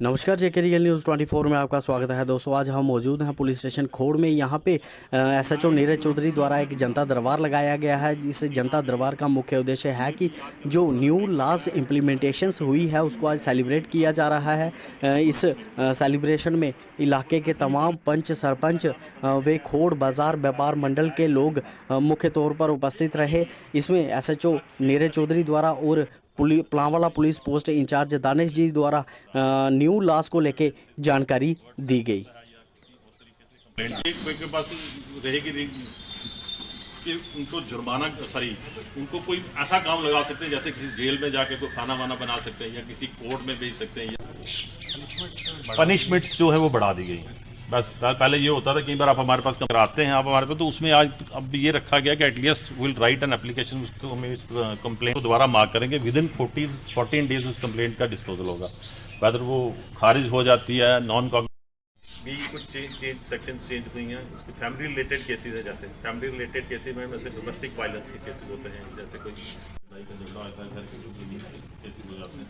नमस्कार, जेके real news 24 में आपका स्वागत है। दोस्तों, आज हम मौजूद हैं पुलिस स्टेशन खोड़ में। यहाँ पे एसएचओ नीरज चौधरी द्वारा एक जनता दरबार लगाया गया है। इस जनता दरबार का मुख्य उद्देश्य है कि जो न्यू लॉज इम्प्लीमेंटेशंस हुई है उसको आज सेलिब्रेट किया जा रहा है। इस सेलिब्रेशन में इलाके के तमाम पंच, सरपंच व खोड़ बाज़ार व्यापार मंडल के लोग मुख्य तौर पर उपस्थित रहे। इसमें एसएचओ नीरज चौधरी द्वारा और प्लांवाला पुलिस पोस्ट इंचार्ज दानिश जी द्वारा न्यू लॉज को लेके जानकारी दी गई। के पास रहेगी कि उनको जुर्माना उनको कोई ऐसा काम लगा सकते हैं जैसे किसी जेल में जाके कोई खाना वाना बना सकते हैं या किसी कोर्ट में भेज सकते हैं। या पनिशमेंट्स जो है वो बढ़ा दी गई। बस पहले ये होता था, कई बार आप हमारे पास कराते हैं आप हमारे पास, तो उसमें आज अब ये रखा गया कि at least will write an application, उसको हमें कंप्लेंट को दोबारा मार्क करेंगे, विद इन 14 डेज उस कंप्लेंट का डिस्पोजल होगा। वेदर वो खारिज हो जाती है, नॉन भी कुछ चेंज सेक्शन चेंज हुई हैं। फैमिली रिलेटेड केसेस है, जैसे फैमिली रिलेटेड केसेस में वैसे डोमेस्टिक वायलेंस के केसेस होते हैं, जैसे कोई भाई का झगड़ा होता है, घर के केसेस हो जाते हैं।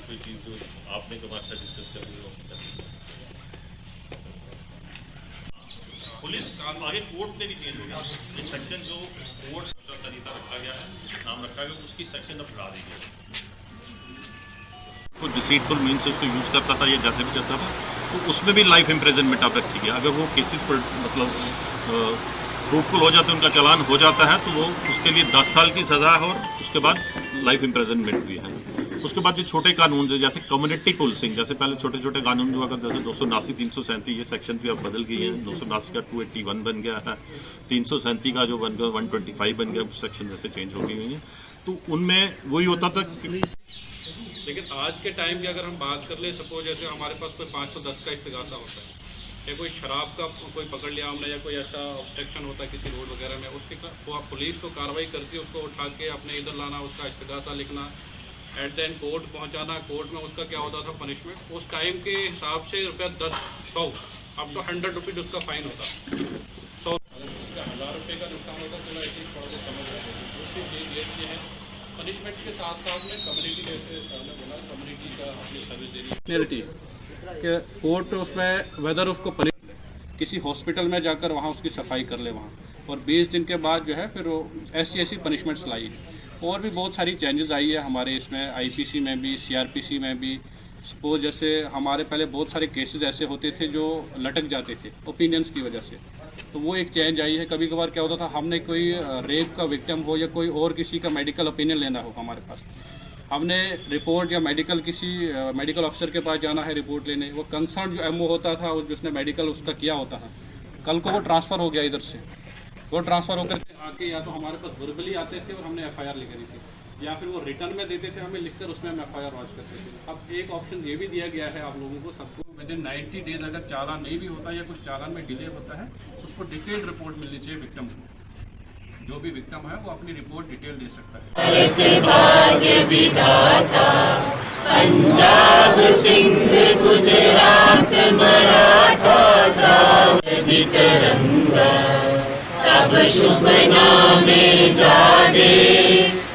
कोई चीज जो आपने तो अच्छा डिस्कस कर रही हो, पुलिस आगे कोर्ट में भी चेंज हो गया। ये सेक्शन जो कोर्ट तरीका रखा गया है, नाम रखा गया, उसकी सेक्शन अब बढ़ा दी गई। कुछ डिसीटफुल मीन्स उसको यूज करता था या जैसे भी चलता था, तो उसमें भी लाइफ इम्प्रिजनमेंट अब रखी गया। अगर वो केसेस पर मतलब फ्रूटफुल हो जाते, उनका चालान हो जाता है, तो वो उसके लिए 10 साल की सजा है और उसके बाद लाइफ इम्प्रिजनमेंट भी है। उसके बाद जो छोटे कानून है, जैसे कम्युनिटी पुलिसिंग, जैसे पहले छोटे छोटे कानून जो अगर जैसे 279, 337 ये सेक्शन भी अब बदल गई है। 279 का 281 बन गया है, 337 का जो बन गया 125 बन गया, सेक्शन जैसे चेंज हो गई है। तो उनमें वही होता था। लेकिन आज के टाइम की अगर हम बात कर ले, सपोज जैसे हमारे पास कोई 510 का इस्तिगासा होता है या कोई शराब का कोई पकड़ लिया हमने या कोई ऐसा ऑब्स्ट्रक्शन होता है किसी रोड वगैरह में, उसकी पुलिस तो कार्रवाई करती है, उसको उठा के अपने इधर लाना, उसका इस्तिगासा लिखना, एट द एंड कोर्ट पहुंचाना। कोर्ट में उसका क्या होता था पनिशमेंट, उस टाइम के हिसाब से ₹10, 100 अब तो 100 रुपीज उसका फाइन होता। 100 अगर 1000 रुपये का नुकसान होता, चलो ऐसी थोड़ा सा समझ रहे हैं। दूसरी चीज ये है पनिशमेंट के साथ साथ में कम्युनिटी, जैसे सर ने बोला, कम्युनिटी का अपनी सर्विस देनी कि कोर्ट उसमें वेदर उसको किसी हॉस्पिटल में जाकर वहाँ उसकी सफाई कर ले वहाँ, और 20 दिन के बाद जो है फिर वो ऐसी पनिशमेंट्स लाई। और भी बहुत सारी चेंजेस आई है हमारे इसमें, आईपीसी में भी, सीआरपीसी में भी। सपोज जैसे हमारे पहले बहुत सारे केसेस ऐसे होते थे जो लटक जाते थे ओपिनियंस की वजह से, तो वो एक चेंज आई है। कभी कभार क्या होता था, हमने कोई रेप का विक्टिम हो या कोई और किसी का मेडिकल ओपिनियन लेना हो हमारे पास, हमने रिपोर्ट या किसी मेडिकल अफसर के पास जाना है रिपोर्ट लेने, वो कंसर्न जो एमओ होता था जिसने मेडिकल उसका किया होता था, कल को वो ट्रांसफ़र हो गया इधर से, वो ट्रांसफ़र होकर आके या तो हमारे पास वर्बली आते थे और हमने एफआईआर लिख दी थी, या फिर वो रिटर्न में देते थे हमें लिखकर, उसमें हम एफआईआर लॉन्च करते थे। अब एक ऑप्शन ये भी दिया गया है आप लोगों को सबको, विद इन 90 डेज अगर चालान नहीं भी होता या कुछ चालान में डिले होता है, उसको डिटेल्ड रिपोर्ट मिलनी चाहिए विक्टिम को। जो भी विक्टिम है वो अपनी रिपोर्ट डिटेल दे सकता है। पंजाब, सिंध, गुजरात, मराठा, द्राविड़ तिरंगा, तब शुभ नामे जागे,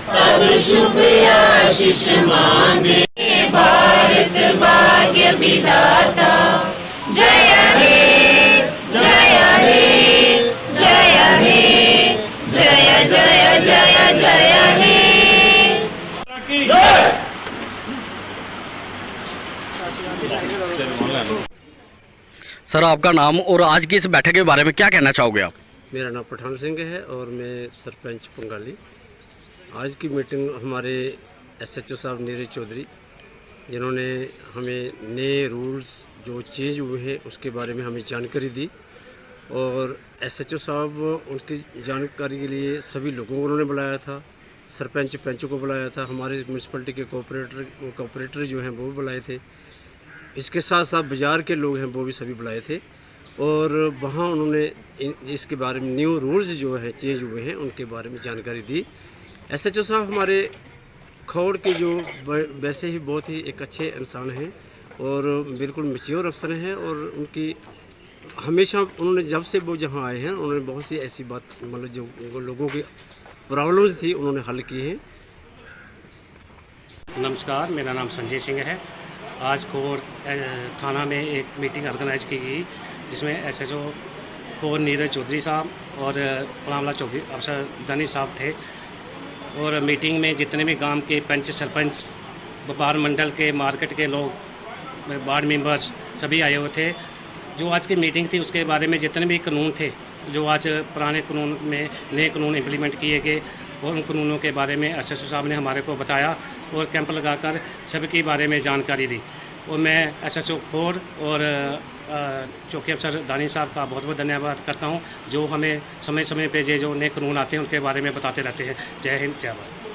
तब शुभ आशीष मांगे। भारत भाग्य विधाता, जय हे, जय हे, जय हे, जय जय जय जय हे। सर, आपका नाम और आज की इस बैठक के बारे में क्या कहना चाहोगे आप? मेरा नाम पठान सिंह है और मैं सरपंच पंगाली। आज की मीटिंग हमारे एसएचओ साहब नीरज चौधरी, जिन्होंने हमें नए रूल्स जो चेंज हुए हैं उसके बारे में हमें जानकारी दी, और एसएचओ साहब उनकी जानकारी के लिए सभी लोगों को उन्होंने बुलाया था, सरपंच पंचों को बुलाया था, हमारे म्यूनसिपलिटी के कोऑपरेटर जो हैं वो भी बुलाए थे, इसके साथ साथ बाज़ार के लोग हैं वो भी सभी बुलाए थे, और वहाँ उन्होंने इसके बारे में न्यू रूल्स जो है चेंज हुए हैं उनके बारे में जानकारी दी। एसएचओ साहब हमारे खोड़ के जो वैसे ही बहुत ही एक अच्छे इंसान हैं और बिल्कुल मैच्योर अफसर हैं, और उनकी हमेशा उन्होंने जब से वो जहाँ आए हैं उन्होंने बहुत सी ऐसी बात मतलब जो लोगों की प्रॉब्लम्स थी उन्होंने हल की हैं। नमस्कार, मेरा नाम संजय सिंह है। आज खोर थाना में एक मीटिंग ऑर्गेनाइज की गई जिसमें SHO खोर नीरज चौधरी साहब और पलामला चौकी अफसर दानी साहब थे। और मीटिंग में जितने भी गांव के पंच सरपंच, व्यापार मंडल के, मार्केट के लोग, वार्ड मेंबर्स सभी आए हुए थे। जो आज की मीटिंग थी उसके बारे में जितने भी कानून थे, जो आज पुराने कानून में नए कानून इम्प्लीमेंट किए गए, और उन कानूनों के बारे में SHO साहब ने हमारे को बताया और कैंप लगाकर सबके बारे में जानकारी दी। और मैं SHO खोर और चौकी अफसर दानी साहब का बहुत बहुत धन्यवाद करता हूं, जो हमें समय समय पे जो नए कानून आते हैं उनके बारे में बताते रहते हैं। जय हिंद, जय भारत।